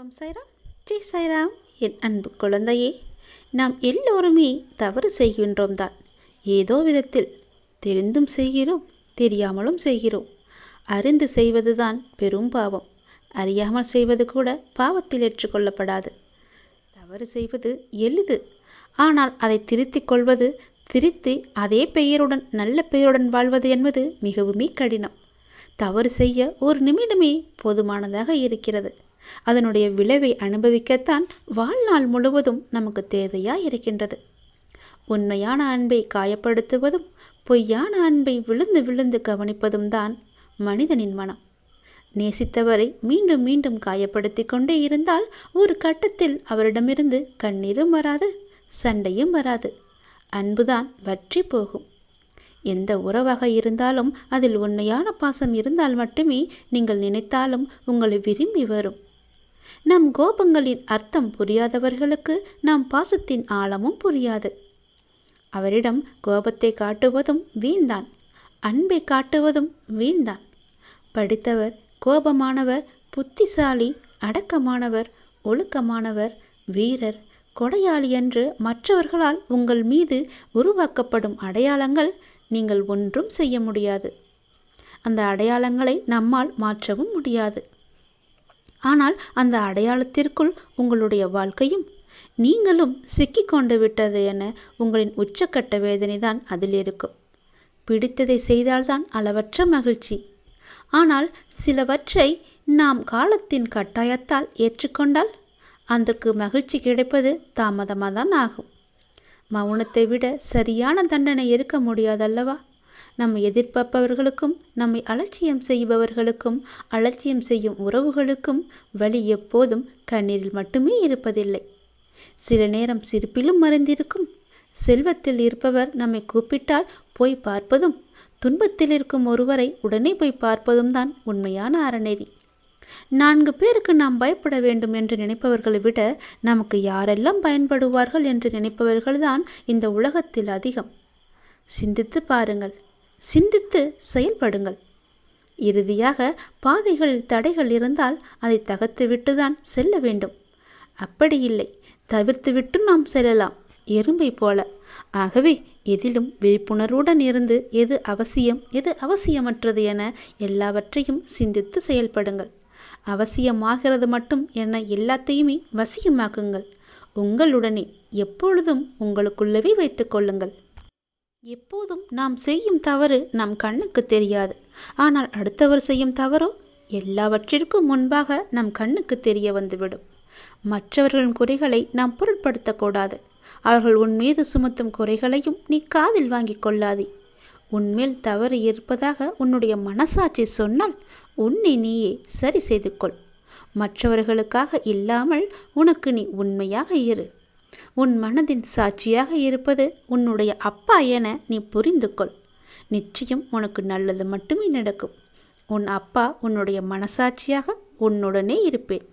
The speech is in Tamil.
ஓம் சாய்ராம், ஜெய் சாய்ராம். என் அன்பு குழந்தையே, நாம் எல்லோருமே தவறு செய்கின்றோம் தான். ஏதோ விதத்தில் தெரிந்தும் செய்கிறோம், தெரியாமலும் செய்கிறோம். அறிந்து செய்வதுதான் பெரும் பாவம். அறியாமல் செய்வது கூட பாவத்தில் ஏற்றுக்கொள்ளப்படாது. தவறு செய்வது எளிது, ஆனால் அதை திருத்திக் கொள்வது, திருத்தி அதே பெயருடன் நல்ல பெயருடன் வாழ்வது என்பது மிகவுமே கடினம். தவறு செய்ய ஒரு நிமிடமே போதுமானதாக இருக்கிறது. அதனுடைய விளைவை அனுபவிக்கத்தான் வாழ்நாள் முழுவதும் நமக்கு தேவையாக இருக்கின்றது. உண்மையான அன்பை காயப்படுத்துவதும் பொய்யான அன்பை விழுந்து விழுந்து கவனிப்பதும் தான் மனிதனின் மனம். நேசித்தவரை மீண்டும் மீண்டும் காயப்படுத்தி கொண்டே இருந்தால் ஒரு கட்டத்தில் அவரிடமிருந்து கண்ணீரும் வராது, சண்டையும் வராது. அன்புதான் வற்றி போகும். எந்த உறவாக இருந்தாலும் அதில் உண்மையான பாசம் இருந்தால் மட்டுமே நீங்கள் நினைத்தாலும் உங்களை விரும்பி வரும். நம் கோபங்களின் அர்த்தம் புரியாதவர்களுக்கு நம் பாசத்தின் ஆழமும் புரியாது. அவரிடம் கோபத்தை காட்டுவதும் வீண்தான், அன்பை காட்டுவதும் வீண்தான். படித்தவர், கோபமானவர், புத்திசாலி, அடக்கமானவர், ஒழுக்கமானவர், வீரர், கொடையாளி என்று மற்றவர்களால் உங்கள் மீது உருவாக்கப்படும் அடையாளங்கள் நீங்கள் ஒன்றும் செய்ய முடியாது. அந்த அடையாளங்களை நம்மால் மாற்றவும் முடியாது. ஆனால் அந்த அடையாளத்திற்குள் உங்களுடைய வாழ்க்கையும் நீங்களும் சிக்கிக்கொண்டு விட்டது என உங்களின் உச்சக்கட்ட வேதனை தான் அதில் இருக்கும். பிடித்ததை செய்தால்தான் அளவற்ற மகிழ்ச்சி. ஆனால் சிலவற்றை நாம் காலத்தின் கட்டாயத்தால் ஏற்றுக்கொண்டால் அதற்கு மகிழ்ச்சி கிடைப்பது தாமதமாக தான் ஆகும். மௌனத்தை விட சரியான தண்டனை இருக்க முடியாதல்லவா? நம்மை எதிர்பார்ப்பவர்களுக்கும் நம்மை அலட்சியம் செய்பவர்களுக்கும் அலட்சியம் செய்யும் உறவுகளுக்கும் வழி எப்போதும் கண்ணீரில் மட்டுமே இருப்பதில்லை. சில நேரம் சிரிப்பிலும் மறைந்திருக்கும். செல்வத்தில் இருப்பவர் நம்மை கூப்பிட்டால் போய் பார்ப்பதும், துன்பத்தில் இருக்கும் ஒருவரை உடனே போய் பார்ப்பதும் தான் உண்மையான அறநெறி. 4 பேருக்கு நாம் பயப்பட வேண்டும் என்று நினைப்பவர்களை விட நமக்கு யாரெல்லாம் பயன்படுவார்கள் என்று நினைப்பவர்கள்தான் இந்த உலகத்தில் அதிகம். சிந்தித்து பாருங்கள், சிந்தித்து செயல்படுங்கள். இறுதியாக பாதைகளில் தடைகள் இருந்தால் அதை தகர்த்துவிட்டுதான் செல்ல வேண்டும். அப்படி இல்லை, தவிர்த்துவிட்டு நாம் செல்லலாம், எறும்பை போல. ஆகவே எதிலும் விழிப்புணர்வுடன் இருந்து எது அவசியம், எது அவசியமற்றது என எல்லாவற்றையும் சிந்தித்து செயல்படுங்கள். அவசியமாகிறது மட்டும் என எல்லாத்தையுமே வசியமாக்குங்கள். உங்களுடனே எப்பொழுதும் உங்களுக்குள்ளவே வைத்து கொள்ளுங்கள். எப்போதும் நாம் செய்யும் தவறு நம் கண்ணுக்கு தெரியாது. ஆனால் அடுத்தவர் செய்யும் தவறோ எல்லாவற்றிற்கும் முன்பாக நம் கண்ணுக்கு தெரிய வந்துவிடும். மற்றவர்களின் குறைகளை நாம் பொருட்படுத்தக்கூடாது. அவர்கள் உன் மீது சுமத்தும் குறைகளையும் நீ காதில் வாங்கி கொள்ளாதே. உன்மேல் தவறு இருப்பதாக உன்னுடைய மனசாட்சி சொன்னால் உன்னை நீயே சரி செய்து கொள். மற்றவர்களுக்காக இல்லாமல் உனக்கு நீ உண்மையாக இரு. உன் மனதின் சாட்சியாக இருப்பது உன்னுடைய அப்பா என நீ புரிந்து கொள். நிச்சயம் உனக்கு நல்லது மட்டுமே நடக்கும். உன் அப்பா உன்னுடைய மனசாட்சியாக உன்னுடனே இருப்பேன்.